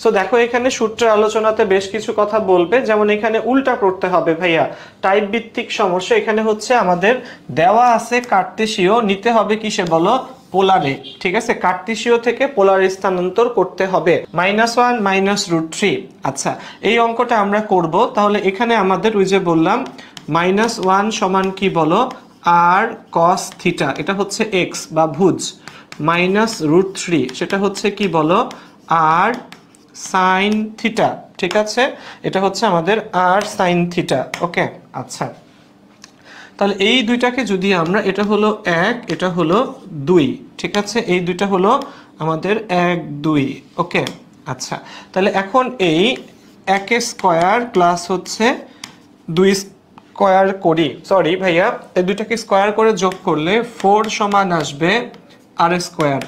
So দেখো এখানে সূত্রের আলোচনাতে বেশ কিছু কথা বলবে, যেমন এখানে উল্টা করতে হবে ভাইয়া, টাইপ ভিত্তিক সমস্যা। এখানে হচ্ছে আমাদের দেওয়া আছে কার্টেসীয়, নিতে হবে কিসে বলো, পোলারে। ঠিক আছে, কার্টেসীয় থেকে পোলারে স্থানান্তর করতে হবে। -1 -√3। আচ্ছা, এই অঙ্কটা আমরা করব। তাহলে এখানে আমাদের ওই যে বললাম -1 সমান কি বলো, আর cos থিটা, এটা হচ্ছে x বা ভুজ, -√3 সেটা হচ্ছে কি বলো, আর সাইন থিটা। ঠিক আছে, এটা হচ্ছে আমাদের আর সাইন থিটা। ওকে, আচ্ছা তাহলে এই দুইটাকে যদি আমরা, এটা হলো 1, এটা হলো 2, ঠিক আছে, এই দুইটা হলো আমাদের 1 2। ওকে, আচ্ছা তাহলে এখন এই 1 স্কয়ার প্লাস হচ্ছে 2 স্কয়ার করি, সরি ভাইয়া, এই দুইটাকে স্কয়ার করে যোগ করলে 4 সমান আসবে আর স্কয়ার।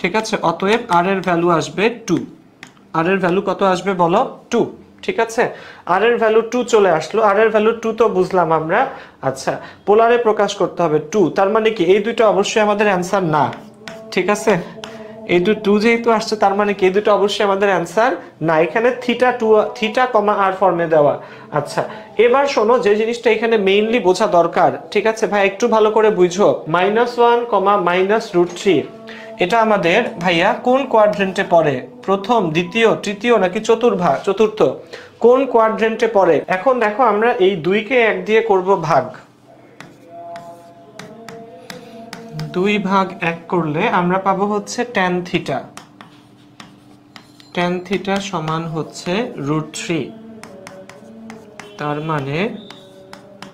ঠিক আছে, অতএব আর এর ভ্যালু আসবে 2। আর এর ভ্যালু কত আসবে বলো, 2। ঠিক আছে, আর এর ভ্যালু 2 চলে আসলো। আর এর ভ্যালু 2 তো বুঝলাম আমরা। আচ্ছা, পোলারে প্রকাশ করতে হবে 2, তার মানে কি এই দুটো অবশ্যই আমাদের অ্যান্সার না। ঠিক আছে, এই 2 যেহেতু আসছে তার মানে কি এই দুটো অবশ্যই আমাদের অ্যান্সার না। এখানে থিটা কমা আর ফর্মে দেওয়া। আচ্ছা, এবার শোনো যে জিনিসটা এখানে মেইনলি বোঝা দরকার, ঠিক আছে ভাই, একটু ভালো করে বুঝো। -1, -√3 এটা আমাদের ভাইয়া কোন কোয়াড্রেন্টে পড়ে, প্রথম, দ্বিতীয়, তৃতীয় নাকি চতুর্থ, কোন কোয়াড্রেন্টে পড়ে? এখন দেখো আমরা এই 2 কে 1 দিয়ে করব ভাগ। 2 ভাগ 1 করলে আমরা পাবো হচ্ছে tan থিটা। tan থিটা সমান হচ্ছে √3। তার মানে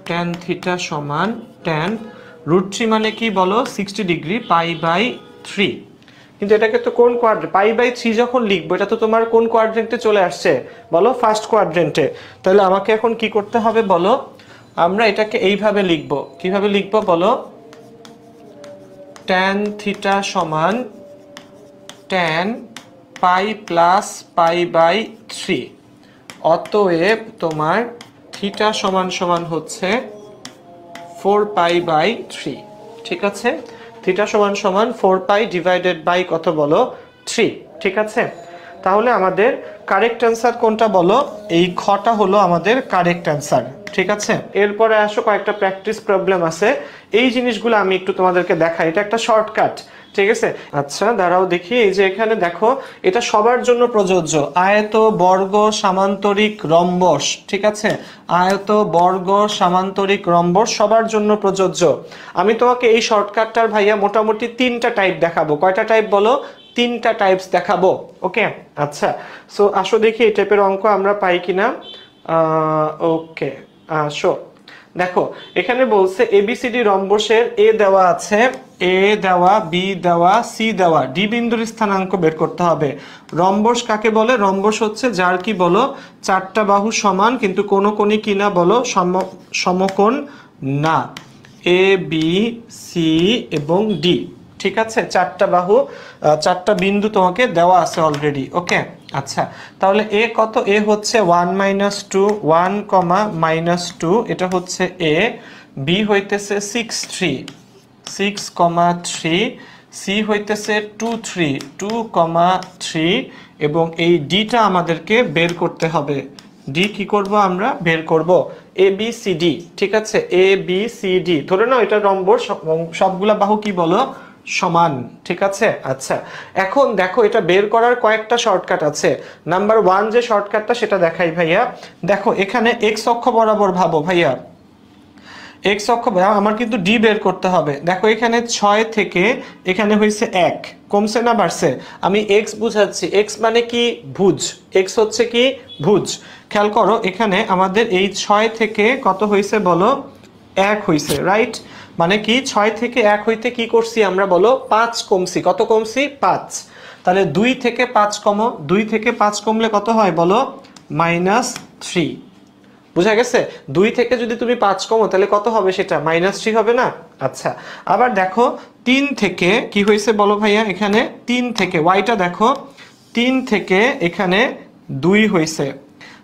tan থিটা সমান tan √3 মানে কি বলো, 60 ডিগ্রি, π/3। কিন্তু এটাকে তো কোন কোয়াড্রেন্ট, π/3 যখন লিখবো এটা তো তোমার কোন কোয়াড্রেন্টে চলে আসছে বলো, ফার্স্ট কোয়াড্রেন্টে। তাহলে আমাকে এখন কি করতে হবে বলো, আমরা এটাকে এইভাবে লিখবো। কিভাবে লিখবো বলো, tan থিটা সমান tan π + π/3। অতএব তোমার থিটা সমান হচ্ছে 4π/3। ঠিক আছে, থিটা সমান 4π ডিভাইডেড বাই কত বলো, 3। ঠিক আছে, তাহলে আমাদের কারেক্ট অ্যান্সার কোনটা বলো, এই খটা হলো আমাদের কারেক্ট অ্যান্সার। ঠিক আছে, এরপরে আসো কয়েকটা প্র্যাকটিস প্রবলেম আছে, এই জিনিসগুলো আমি একটু তোমাদেরকে দেখাই, এটা একটা শর্টকাট। ঠিক আছে, আচ্ছা দাঁড়াও দেখি, এই যে এখানে দেখো এটা সবার জন্য প্রযোজ্য, আয়ত, বর্গ, সামান্তরিক, রম্বস। ঠিক আছে, আয়ত, বর্গ, সামান্তরিক, রম্বস সবার জন্য প্রযোজ্য। আমি তোমাকে এই শর্টকাটটার ভাইয়া মোটামুটি 3টা টাইপ দেখাবো। কয়টা টাইপ বলো, 3টা টাইপস দেখাবো। ওকে, আচ্ছা সো আসো দেখি এই টাইপের অঙ্ক আমরা পাই কিনা। ওকে, আসো দেখো এখানে বলছে এবিসিডি রম্বসের এ দেওয়া আছে, এ দেওয়া, বি দেওয়া, সি দেওয়া, ডি বিন্দুর স্থানাঙ্ক বের করতে হবে। রম্বস কাকে বলে, রম্বস হচ্ছে যার কি বলো 4টা বাহু সমান কিন্তু কোনো কোণই কি না বলো, সমকোণ না, এ বি সি এবং ডি। ঠিক আছে, 4টা বাহু, 4টা বিন্দু তোমাকে দেওয়া আছে অলরেডি। ওকে, আচ্ছা তাহলে এ কত, এ হচ্ছে 1 - 2, 1, -2, এটা হচ্ছে এ। বি হইতেছে 6 3, 6, 3, সি হইতেছে 2 3, 2, 3 এবং এই ডিটা আমাদেরকে বের করতে হবে। ডি কি করব আমরা, বের করব এ বি সি ডি। ঠিক আছে, এ বি সি ডি, ধরে নাও এটা রম্বস, সবগুলা বাহু কি বলো, সমান। ঠিক আছে, আচ্ছা এখন দেখো এটা বের করার কয়েকটা শর্টকাট আছে। নাম্বার 1 যে শর্টকাটটা সেটা দেখাই ভাইয়া। দেখো এখানে এক্স অক্ষ বরাবর ভাবো ভাইয়া, এক্স অক্ষ আমার কিন্তু ডি বের করতে হবে। দেখো এখানে 6 থেকে এখানে হয়েছে 1, কমছে না বাড়ছে, আমি এক্স বুঝাচ্ছি, এক্স মানে কি ভুজ, এক্স হচ্ছে কি ভুজ। খেয়াল করো এখানে আমাদের এই 6 থেকে কত হয়েছে বলো, 1 হয়েছে, রাইট, মানে কি 6 থেকে 1 হইতে কি করছি আমরা বলো, 5 কমছি। কত কমছি, 5। তাহলে 2 থেকে 5 কমো, 2 থেকে 5 কমলে কত হয় বলো, -3। বুঝা গেছে, 2 থেকে যদি তুমি 5 কমো তাহলে কত হবে, সেটা -3 হবে না। আচ্ছা, আবার দেখো 3 থেকে কি হয়েছে বলো ভাইয়া, এখানে 3 থেকে ওয়াইটা দেখো, 3 থেকে এখানে 2 হয়েছে,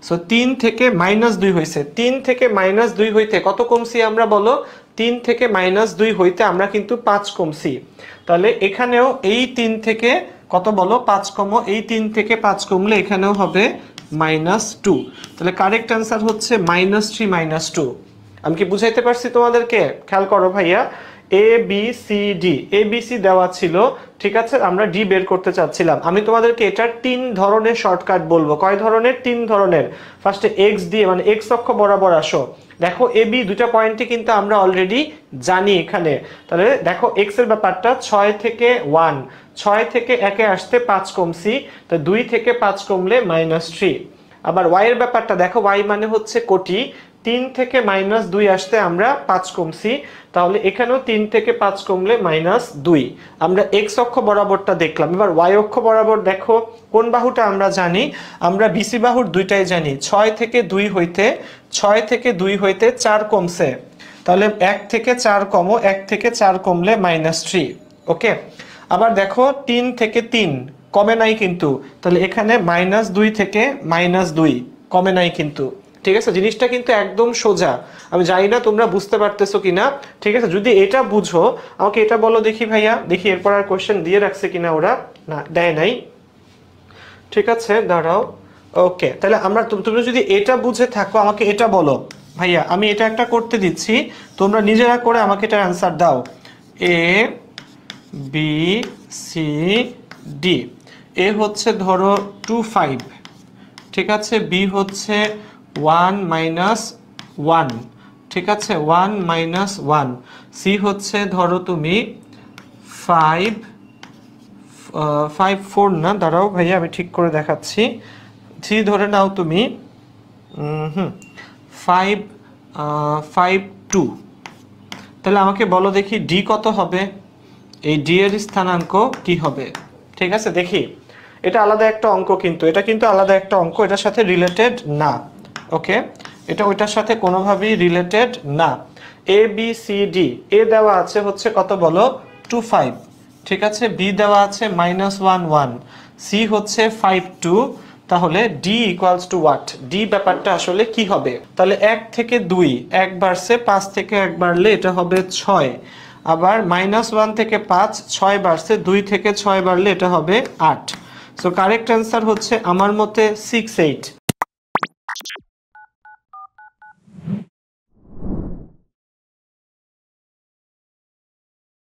সো 3 থেকে -2 হয়েছে। 3 থেকে -2 হইতে কত কমছি আমরা বলো, 3 থেকে -2 হইতে আমরা কিন্তু 5 কমছি। তাহলে এখানেও এই 3 থেকে কত বলো 5 কমো এই 3 থেকে 5 কমলে এখানেও হবে -2। তাহলে কারেক্ট অ্যান্সার হচ্ছে -3 -2। আমি কি বুঝাইতে পারছি তোমাদেরকে? খেয়াল করো ভাইয়া, A B C D, A B C দেওয়া ছিল, ঠিক আছে, আমরা ডি বের করতে চাচ্ছিলাম। আমি তোমাদেরকে এটার 3 ধরনের শর্টকাট বলবো। কয় ধরনের? 3 ধরনের। ফার্স্টে এক্স দিয়ে মানে এক্স অক্ষ বরাবর আসো। দেখো এ বি দুইটা পয়েন্টই কিন্তু আমরা অলরেডি জানি এখানে। তাহলে দেখো এক্স এর ব্যাপারটা 6 থেকে 1, 6 থেকে 1 এ আসতে 5 কমছি, তো 2 থেকে 5 কমলে -3। আবার ওয়াই এর ব্যাপারটা দেখো, ওয়াই মানে হচ্ছে কোটি, 3 থেকে -2 আসতে আমরা 5 কমছি, তাহলে এখানেও 3 থেকে 5 কমলে -2। আমরা এক্স অক্ষ বরাবরটা দেখলাম। এবার ওয়াই অক্ষ বরাবর দেখো কোন বাহুটা আমরা জানি, আমরা বিসি বাহুর দুইটাই জানি। 6 থেকে 2 হইতে 4 কমছে, তাহলে 1 থেকে 4 কমো, 1 থেকে 4 কমলে -3। ওকে, আবার দেখো 3 থেকে 3 কমে নাই কিন্তু, তাহলে এখানে -2 থেকে -2 কমে নাই কিন্তু। ঠিক আছে, জিনিসটা কিন্তু একদম সোজা। আমি জানি না তোমরা বুঝতে পারতেছো কিনা। ঠিক আছে, যদি এটা বুঝো আমাকে এটা বলো দেখি ভাইয়া, দেখি এরপর আর কোশ্চেন দিয়ে রাখছে কিনা ওরা। না, দেয় নাই। ঠিক আছে, দাঁড়াও। ওকে, তাহলে আমরা, তুমি যদি এটা বুঝে থাকো আমাকে এটা বলো ভাইয়া, আমি এটা একটা করতে দিচ্ছি, তোমরা নিজেরা করে আমাকে এটার অ্যান্সার দাও। এ বি সি ডি, এ হচ্ছে ধরো 2 5, ঠিক আছে, বি হচ্ছে 1 - 1, ঠিক আছে, 1 - 1, সি হচ্ছে ধরো তুমি 5 4 না, দাঁড়াও ভাইয়া আমি ঠিক করে দেখাচ্ছি, সি ধরে নাও তুমি 5 5 2। তাহলে আমাকে বলো দেখি ডি কত হবে, এই ডি এর স্থানাঙ্ক কি হবে? ঠিক আছে, দেখি এটা আলাদা একটা অঙ্ক, কিন্তু এটা কিন্তু আলাদা একটা অঙ্ক, এটার সাথে রিলেটেড না। ওকে, এটা ওইটার সাথে কোনোভাবেই রিলেটেড না। এ বি সি ডি, এ দেওয়া আছে হচ্ছে কত বলো 2 5, ঠিক আছে, বি দেওয়া আছে -1 1, সি হচ্ছে 5 2, তাহলে D equals to what? D ব্যাপারটা আসলে কি হবে? তাহলে 1 থেকে 2 1 বাড়ছে, 5 থেকে 1 বাড়লে এটা হবে 6, আবার -1 থেকে 5 6 বাড়ছে, 2 থেকে 6 বাড়লে এটা হবে 8। সো কারেক্ট অ্যান্সার হচ্ছে আমার মতে 6 8।